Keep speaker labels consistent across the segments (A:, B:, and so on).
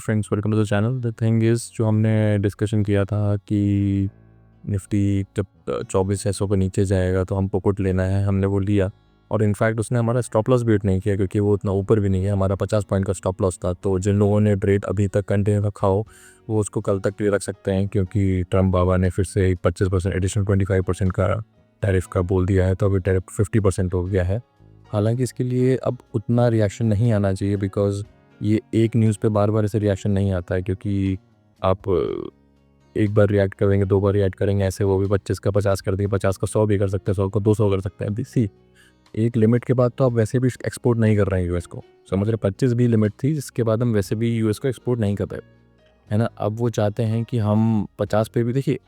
A: Friends, welcome to the channel. The thing is, जो हमने discussion किया था कि निफ्टी जब 2400 के नीचे जाएगा तो हमको पुट लेना है, हमने वो लिया। और इनफैक्ट उसने हमारा स्टॉप लॉस बीट नहीं किया, क्योंकि वो उतना ऊपर भी नहीं है। हमारा 50 पॉइंट का स्टॉप लॉस था। तो जिन लोगों ने ट्रेड अभी तक कंटिन्यू रखा हो वो उसको कल तक के लिए रख सकते हैं, क्योंकि ट्रम्प बाबा ने फिर से 25% एडिशनल 25% का टैरिफ का बोल दिया है। तो अभी टैरिफ 50% हो गया है। हालांकि इसके लिए अब उतना रिएक्शन नहीं आना चाहिए, बिकॉज ये एक न्यूज़ पे बार बार ऐसे रिएक्शन नहीं आता है। क्योंकि आप एक बार रिएक्ट करेंगे, दो बार रिएक्ट करेंगे, ऐसे वो भी 25 का 50 कर देंगे, 50 का 100 भी कर सकते हैं, 100 का 200 कर सकते हैं। सी एक लिमिट के बाद तो आप वैसे भी एक्सपोर्ट नहीं कर रहे हैं यूएस को। समझ रहे, 25 भी लिमिट थी, जिसके बाद हम वैसे भी यूएस को एक्सपोर्ट नहीं कर रहे, है ना। अब वो चाहते हैं कि हम 50 पे भी, देखिए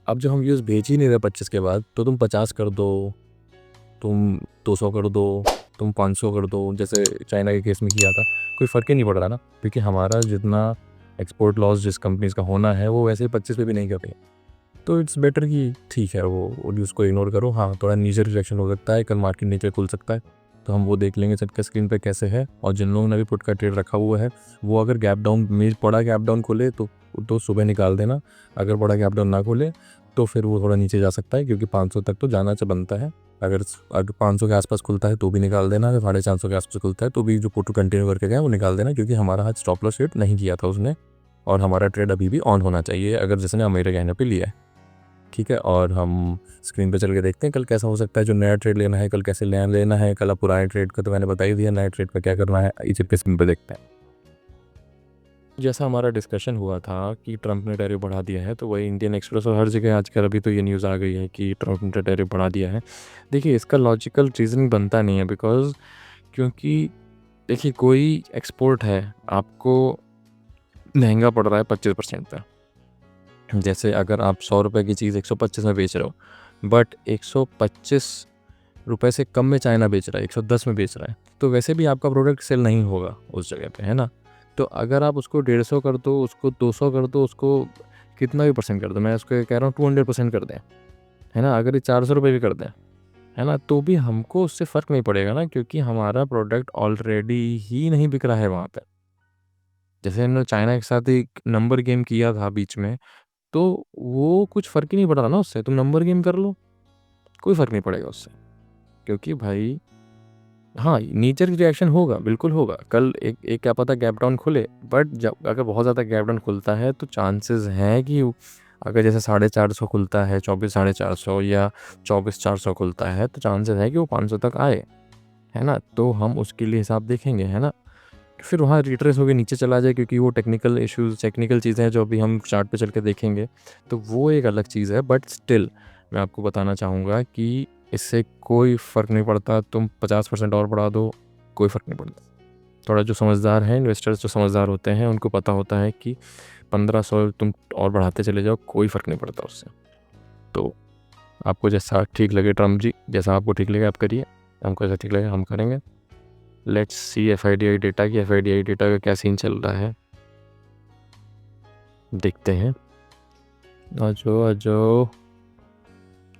A: अब जो हम यूएस भेज ही नहीं रहे 25 के बाद, तो तुम 50 कर दो, तुम 200 कर दो, तुम 500 कर दो, जैसे चाइना के केस में किया था, कोई फ़र्क ही नहीं पड़ रहा ना। क्योंकि हमारा जितना एक्सपोर्ट लॉस जिस कंपनीज़ का होना है वो वैसे 25 पे भी नहीं कर रही। तो इट्स बेटर कि ठीक है वो न्यूज़ को इग्नोर करो। हाँ, थोड़ा नीचे रिजेक्शन हो सकता है, कल मार्केट नीचे खुल सकता है, तो हम वो देख लेंगे सबके स्क्रीन पे कैसे है। और जिन लोगों ने भी पुट का ट्रेड रखा हुआ है, वो अगर गैप डाउन में बड़ा गैप डाउन खोले तो सुबह निकाल देना। अगर बड़ा गैप डाउन ना खोले तो फिर वो थोड़ा नीचे जा सकता है, क्योंकि 500 तक तो जाना बनता है। अगर 500 के आसपास खुलता है तो भी निकाल देना, अगर 450 के आसपास खुलता है तो भी जो पुट कंटिन्यू करके गया वो निकाल देना, क्योंकि हमारा आज स्टॉप लॉस हिट नहीं किया था उसने। और हमारा ट्रेड अभी भी ऑन होना चाहिए, अगर जिसने मेरे कहने पे लिया है, ठीक है। और हम स्क्रीन पे चल के देखते हैं कल कैसा हो सकता है। जो नया ट्रेड लेना है कल कैसे लेना है। कल आप पुराने ट्रेड का तो मैंने बता ही दिया, नया ट्रेड का क्या करना है इसे पे स्क्रीन पे देखते हैं। जैसा हमारा डिस्कशन हुआ था कि ट्रंप ने टैरिफ बढ़ा दिया है, तो वही इंडियन एक्सप्रेस और हर जगह आजकल अभी तो ये न्यूज़ आ गई है कि ट्रंप ने टैरिफ बढ़ा दिया है। देखिए इसका लॉजिकल रीज़निंग बनता नहीं है, बिकॉज क्योंकि देखिए कोई एक्सपोर्ट है आपको महंगा पड़ रहा है 25% पे। जैसे अगर आप 100 रुपये की चीज़ 125 में बेच रहे हो, बट 125 रुपये से कम में चाइना बेच रहा है, 110 में बेच रहा है, तो वैसे भी आपका प्रोडक्ट सेल नहीं होगा उस जगह पे, है ना। तो अगर आप उसको 150 कर दो, उसको 200 कर दो, उसको कितना भी परसेंट कर दो, मैं उसको कह रहा हूँ 200% कर दें, है ना। अगर ये 400 रुपये भी कर दें, है ना, तो भी हमको उससे फ़र्क नहीं पड़ेगा ना, क्योंकि हमारा प्रोडक्ट ऑलरेडी ही नहीं बिक रहा है वहाँ पर। जैसे इन्होंने चाइना के साथ एक नंबर गेम किया था बीच में, तो वो कुछ फ़र्क ही नहीं पड़ रहा ना उससे। तुम नंबर गेम कर लो, कोई फ़र्क नहीं पड़ेगा उससे, क्योंकि भाई हाँ, नीचे रिएक्शन होगा, बिल्कुल होगा। कल एक एक क्या पता गैप डाउन खुले, बट जब अगर बहुत ज़्यादा गैप डाउन खुलता है तो चांसेस हैं कि अगर जैसे 450 खुलता है, 24,450 या 24,400 खुलता है, तो चांसेस है कि वो 500 तक आए, है ना। तो हम उसके लिए हिसाब देखेंगे, है ना। फिर वहाँ रिट्रेस होकर नीचे चला जाए, क्योंकि वो टेक्निकल इश्यूज़, टेक्निकल चीज़ें हैं जो अभी हम चार्ट पे चल के देखेंगे, तो वो एक अलग चीज़ है। बट स्टिल मैं आपको बताना चाहूँगा कि इससे कोई फ़र्क नहीं पड़ता, तुम 50% और बढ़ा दो, कोई फ़र्क नहीं पड़ता। थोड़ा जो समझदार हैं इन्वेस्टर्स, जो समझदार होते हैं, उनको पता होता है कि 1500 तुम और बढ़ाते चले जाओ, कोई फ़र्क नहीं पड़ता उससे। तो आपको जैसा ठीक लगे ट्रम्प जी, जैसा आपको ठीक लगे आप करिए, हमको जैसा ठीक लगे हम करेंगे। लेट्स सी FIDI डेटा की, FIDI डेटा का क्या सीन चल रहा है, देखते हैं। जो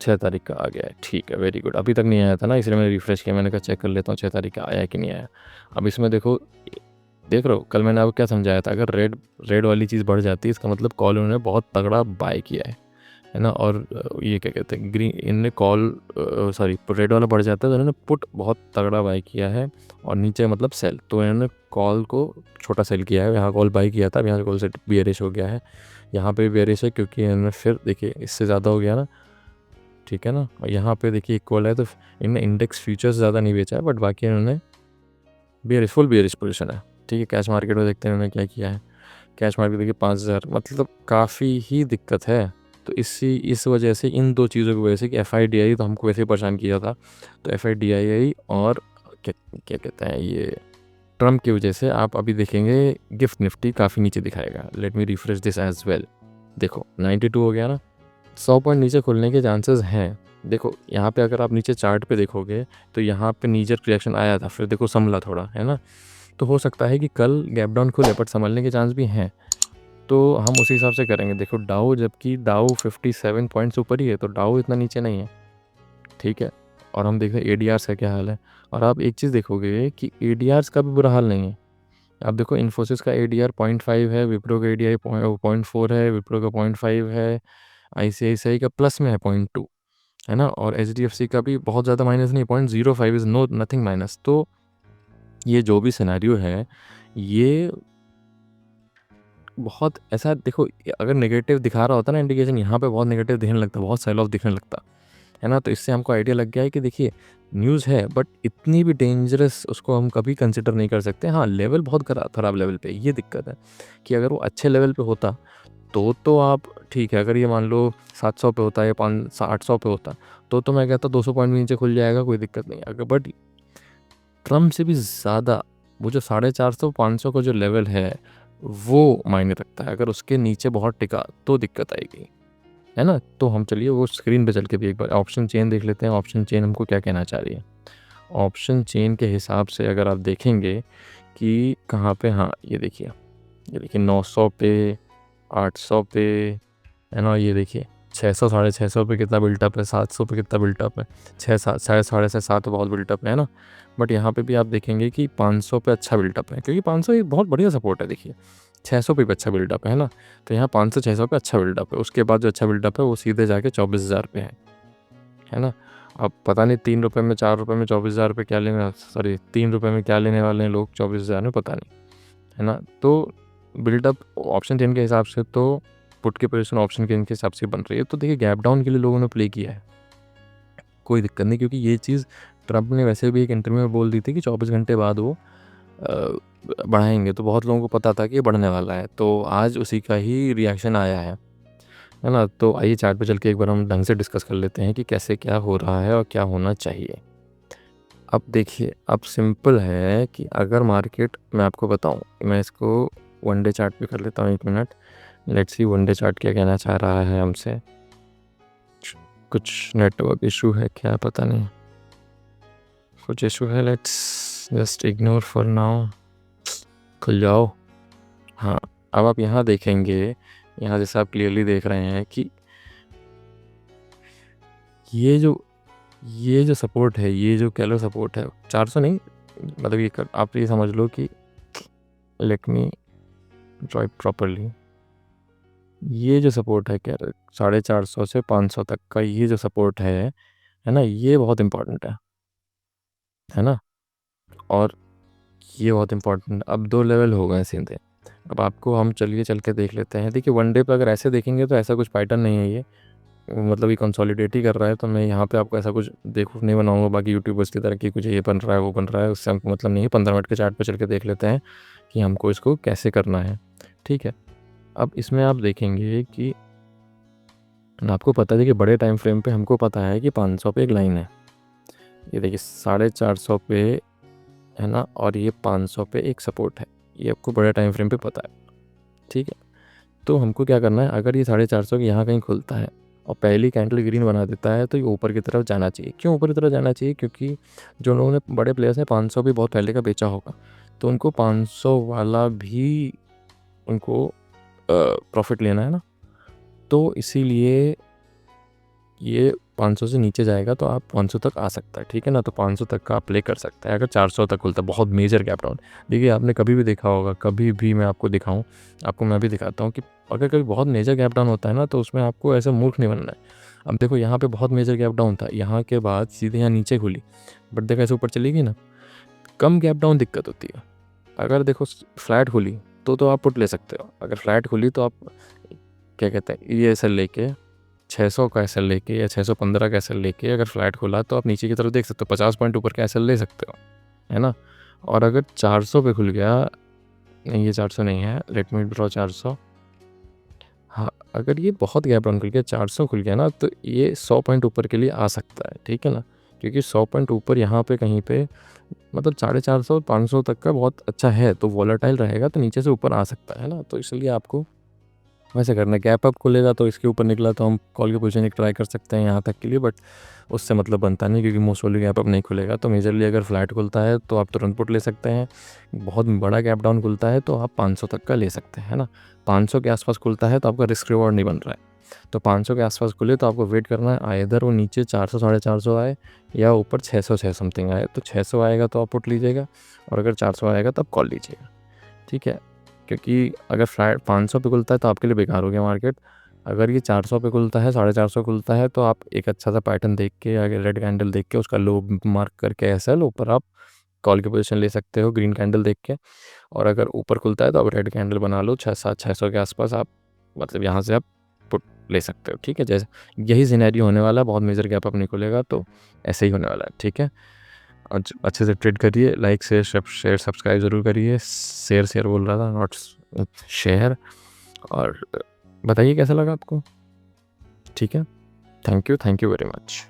A: 6 तारीख का आ गया है, ठीक है, वेरी गुड। अभी तक नहीं आया था ना, इसलिए मैंने रिफ्रेश किया, मैंने कहा चेक कर लेता हूँ 6 तारीख का आया है कि नहीं आया। अब इसमें देखो, देख रहे हो कल मैंने आपको क्या समझाया था, अगर रेड वाली चीज़ बढ़ जाती है, इसका मतलब कॉल उन्होंने बहुत तगड़ा बाय किया है ना। और ये क्या कहते हैं, ग्रीन, इनने कॉल सॉरी रेड वाला बढ़ जाता है तो इन्होंने पुट बहुत तगड़ा बाय किया है, और नीचे मतलब सेल, तो इन्होंने कॉल को छोटा सेल किया है। यहाँ कॉल बाय किया था, अब यहाँ कॉल से बेयरिश हो गया है, यहाँ पे बेयरिश है, क्योंकि इन्होंने फिर देखिए इससे ज़्यादा हो गया ना, ठीक है ना। और यहाँ पे देखिए इक्वल है, तो इन्होंने इंडेक्स फ्यूचर्स ज़्यादा नहीं बेचा है, बट बाकी इन्होंने फुल बेयरिश पोजीशन है, ठीक है। कैश मार्केट में देखते हैं उन्होंने क्या किया है। कैश मार्केट देखिए 5000, मतलब काफ़ी ही दिक्कत है। तो इस वजह से, इन दो चीज़ों की वजह से कि FIDI तो हमको वैसे ही परेशान किया था, तो FIDI और क्या क्या कहते हैं ये ट्रम्प की वजह से आप अभी देखेंगे गिफ्ट निफ्टी काफ़ी नीचे दिखाएगा। Let me refresh this as well. देखो 92 हो गया ना, 100 पॉइंट नीचे खुलने के चांसेस हैं। देखो यहाँ पे अगर आप नीचे चार्ट पे देखोगे तो यहाँ पे नीचे रिएक्शन आया था, फिर देखो संभला थोड़ा, है ना। तो हो सकता है कि कल गैप डाउन खुले, बट संभलने के चांस भी हैं, तो हम उसी हिसाब से करेंगे। देखो डाउ, जबकि डाउ 57 पॉइंट्स ऊपर ही है, तो डाउ इतना नीचे नहीं है, ठीक है। और हम देख रहे हैं ADRs का क्या हाल है, और आप एक चीज़ देखोगे कि ADRs का भी बुरा हाल नहीं है, आप देखो इन्फोसिस का ADR 0.5 है, विप्रो का ADR 0.4 है, विप्रो का 0.5 है, ICICI का प्लस में है 0.2, है ना, और HDFC का भी बहुत ज़्यादा माइनस नहीं, 0.05 इज़ नो नथिंग माइनस। तो ये जो भी सिनेरियो है, ये बहुत ऐसा देखो, अगर नेगेटिव दिखा रहा होता ना इंडिकेशन, यहाँ पे बहुत नेगेटिव दिखने लगता, बहुत सेल ऑफ दिखने लगता, है ना। तो इससे हमको आइडिया लग गया है कि देखिए न्यूज़ है बट इतनी भी डेंजरस उसको हम कभी कंसिडर नहीं कर सकते। हाँ, लेवल बहुत ख़राब लेवल पे, ये दिक्कत है कि अगर वो अच्छे लेवल पे होता तो आप ठीक है, अगर ये मान लो 700 पे होता है या 800 पे होता तो मैं कहता 200 पॉइंट नीचे खुल जाएगा, कोई दिक्कत नहीं। अगर बट ट्रम्प से भी ज़्यादा वो जो 450 500 का जो लेवल है वो मायने रखता है, अगर उसके नीचे बहुत टिका तो दिक्कत आएगी, है ना। तो हम चलिए वो स्क्रीन पे चल के भी एक बार ऑप्शन चेन देख लेते हैं, ऑप्शन चेन हमको क्या कहना चाह रही है। ऑप्शन चेन के हिसाब से अगर आप देखेंगे कि कहाँ पे, हाँ ये देखिए 900 पे, 800 पे, है ना, ये देखिए 600 650 पे कितना बिल्टअप है, 700 पे कितना बिल्टअप है, 6 7 बहुत बिल्टअप है ना। बट यहाँ पे भी आप देखेंगे कि 500 पे अच्छा बिल्टअप है, क्योंकि 500 एक बहुत बढ़िया सपोर्ट है। देखिए 600 पे भी अच्छा बिल्डअप है ना, तो यहाँ 500 600 पे अच्छा बिल्डअप है। उसके बाद जो अच्छा बिल्डअप है वो सीधे जाके 24,000 पे है ना। अब पता नहीं 3 रुपये में 4 रुपये में 24,000 पे क्या लेने, सॉरी 3 रुपये में क्या लेने वाले हैं लोग 24,000 में, पता नहीं, है ना। तो बिल्डअप ऑप्शन चेन के हिसाब से तो पुट की पोजीशन ऑप्शन चेन के हिसाब से बन रही है। तो देखिए गैप डाउन के लिए लोगों ने प्ले किया है, कोई दिक्कत नहीं, क्योंकि ये चीज़ ट्रंप ने वैसे भी एक इंटरव्यू में बोल दी थी कि 24 घंटे बाद वो बढ़ाएंगे, तो बहुत लोगों को पता था कि ये बढ़ने वाला है। तो आज उसी का ही रिएक्शन आया है ना। तो आइए चार्ट पे चल के एक बार हम ढंग से डिस्कस कर लेते हैं कि कैसे क्या हो रहा है और क्या होना चाहिए। अब देखिए, अब सिंपल है कि अगर मार्केट, मैं आपको बताऊं, मैं इसको वन डे चार्ट पे कर लेता हूँ, 1 minute. Let's see one day chart क्या कहना चाह रहा है हमसे। कुछ नेटवर्क इशू है क्या, पता नहीं, कुछ इशू है, let's just ignore for now. खुल जाओ। हाँ, अब आप यहाँ देखेंगे, यहाँ जैसे आप क्लियरली देख रहे हैं कि ये जो सपोर्ट है, ये जो कह लो सपोर्ट है 400 नहीं, मतलब ये आप ये समझ लो कि let me draw it properly. ये जो सपोर्ट है कह रहे 450 से 500 तक का, ये जो सपोर्ट है ना, ये बहुत इंपॉर्टेंट है ना। और ये बहुत इंपॉर्टेंट, अब 2 लेवल हो गए सीधे। अब आपको हम चलिए चल के देख लेते हैं। देखिए वन डे पे अगर ऐसे देखेंगे तो ऐसा कुछ पैटर्न नहीं है ये, मतलब ये कंसोलिडेट ही कर रहा है। तो मैं यहाँ पे आपको ऐसा कुछ देखो नहीं बनाऊंगा, बाकी यूट्यूबर्स की तरह कि कुछ ये बन रहा है वो बन रहा है, उससे हमको मतलब नहीं है। 15 मिनट के चार्ट पे चल के देख लेते हैं कि हमको इसको कैसे करना है, ठीक है। अब इसमें आप देखेंगे कि आपको पता है कि बड़े टाइम फ्रेम पे हमको पता है कि 500 पे एक लाइन है, ये देखिए 450 पे, है ना, और ये 500 पे एक सपोर्ट है, ये आपको बड़े टाइम फ्रेम पे पता है, ठीक है। तो हमको क्या करना है, अगर ये 450 के यहाँ कहीं खुलता है और पहली कैंडल ग्रीन बना देता है तो ये ऊपर की तरफ जाना चाहिए। क्यों ऊपर की तरफ जाना चाहिए? क्योंकि जो लोगों ने, बड़े प्लेयर्स ने 500 भी बहुत पहले का बेचा होगा, तो उनको 500 वाला भी उनको प्रॉफिट लेना है ना। तो इसीलिए ये 500 से नीचे जाएगा तो आप 500 तक आ सकता है, ठीक है ना। तो 500 तक का आप प्ले कर सकते हैं अगर 400 तक खुलता है, बहुत मेजर गैप डाउन। देखिए आपने कभी भी देखा होगा, कभी भी मैं आपको दिखाऊं, आपको मैं भी दिखाता हूँ कि अगर कभी बहुत मेजर गैप डाउन होता है ना, तो उसमें आपको ऐसे मूर्ख नहीं बनना है। अब देखो यहाँ पे बहुत मेजर गैप डाउन था, यहाँ के बाद सीधे यहाँ नीचे खुली, बट देखो ऐसे ऊपर चली गई ना। कम गैप डाउन दिक्कत होती है, अगर देखो फ्लैट खुली तो आप पुट ले सकते हो। अगर फ्लैट खुली तो आप क्या कहते हैं, ये ऐसे लेके 600 का एसएल लेके या 615 का एसएल लेके अगर फ्लैट खोला तो आप नीचे की तरफ देख सकते हो, 50 पॉइंट ऊपर का एसएल ले सकते हो, है ना। और अगर 400 पे खुल गया, नहीं ये 400 नहीं है, लेट मी ड्रॉ 400। हाँ, अगर ये बहुत गैप डाउन खुल गया, 400 खुल गया ना, तो ये 100 पॉइंट ऊपर के लिए आ सकता है, ठीक है ना। क्योंकि 100 पॉइंट ऊपर यहाँ पे कहीं पे, मतलब 450 500 तक का बहुत अच्छा है, तो वॉलेटाइल रहेगा, तो नीचे से ऊपर आ सकता है ना। तो इसलिए आपको वैसे करना है। गैप अप खुलेगा तो इसके ऊपर निकला तो हम कॉल की पोजीशन एक ट्राई कर सकते हैं यहाँ तक के लिए, बट उससे मतलब बनता नहीं, क्योंकि मोस्ट वाली गैप अप नहीं खुलेगा। तो मेजरली अगर फ्लैट खुलता है तो आप तुरंत पुट ले सकते हैं, बहुत बड़ा गैप डाउन खुलता है तो आप 500 तक का ले सकते हैं, है ना। 500 के आसपास खुलता है तो आपका रिस्क रिवॉर्ड नहीं बन रहा है, तो 500 के आसपास खुले तो आपको वेट करना है, आइदर वो नीचे 400 450 आए या ऊपर 600 समथिंग आए। तो 600 आएगा तो आप पुट लीजिएगा, और अगर 400 आएगा तो आप कॉल लीजिएगा, ठीक है, क्योंकि अगर फ्लैट 500 पे खुलता है तो आपके लिए बेकार हो गया मार्केट। अगर ये 400 पे खुलता है, 450 खुलता है, तो आप एक अच्छा सा पैटर्न देख के, अगर रेड कैंडल देख के उसका लो मार्क करके एसएल ऊपर आप कॉल की पोजीशन ले सकते हो ग्रीन कैंडल देख के। और अगर ऊपर खुलता है तो आप रेड कैंडल बना लो 600 के आसपास, आप मतलब यहाँ से आप पुट ले सकते हो। ठीक है, जैसे यही सिनेरियो होने वाला है, बहुत मेजर गैप अप नहीं खुलेगा तो ऐसे ही होने वाला है। ठीक है, अच्छे से ट्रेड करिए, लाइक शेयर सब्सक्राइब ज़रूर करिए। शेयर बोल रहा था, नॉट शेयर। और बताइए कैसा लगा आपको। ठीक है, थैंक यू वेरी मच।